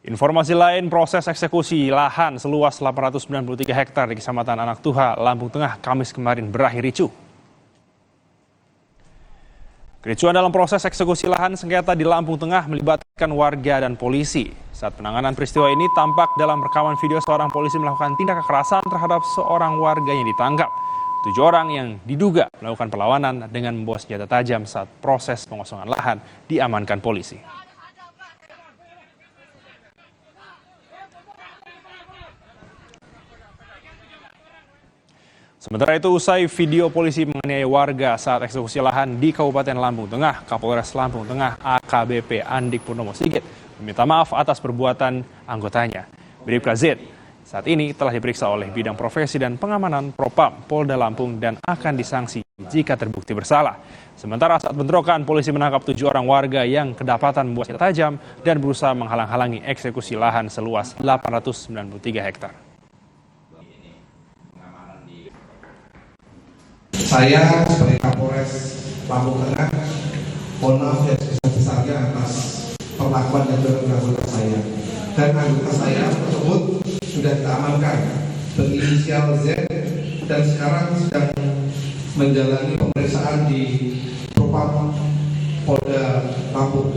Informasi lain, proses eksekusi lahan seluas 893 hektar di Kecamatan Anak Tuha, Lampung Tengah, Kamis kemarin berakhir ricuh. Kericuhan dalam proses eksekusi lahan sengketa di Lampung Tengah melibatkan warga dan polisi. Saat penanganan peristiwa ini tampak dalam rekaman video seorang polisi melakukan tindak kekerasan terhadap seorang warga yang ditangkap. 7 orang yang diduga melakukan perlawanan dengan membawa senjata tajam saat proses pengosongan lahan diamankan polisi. Sementara itu, usai video polisi menganiaya warga saat eksekusi lahan di Kabupaten Lampung Tengah, Kapolres Lampung Tengah AKBP Andik Purnomo Sigit meminta maaf atas perbuatan anggotanya. Bribka Z saat ini telah diperiksa oleh Bidang Profesi dan Pengamanan Propam Polda Lampung dan akan disanksi jika terbukti bersalah. Sementara saat bentrokan, polisi menangkap 7 orang warga yang kedapatan membawa senjata tajam dan berusaha menghalang-halangi eksekusi lahan seluas 893 hektar. Saya sebagai Kapolres Lampung Tengah, mohon maaf yang sebesar-besarnya atas perlakuan dan perilaku anggota saya. Dan anggota saya tersebut sudah kita amankan berinisial Z dan sekarang sedang menjalani pemeriksaan di Propam Polda Lampung.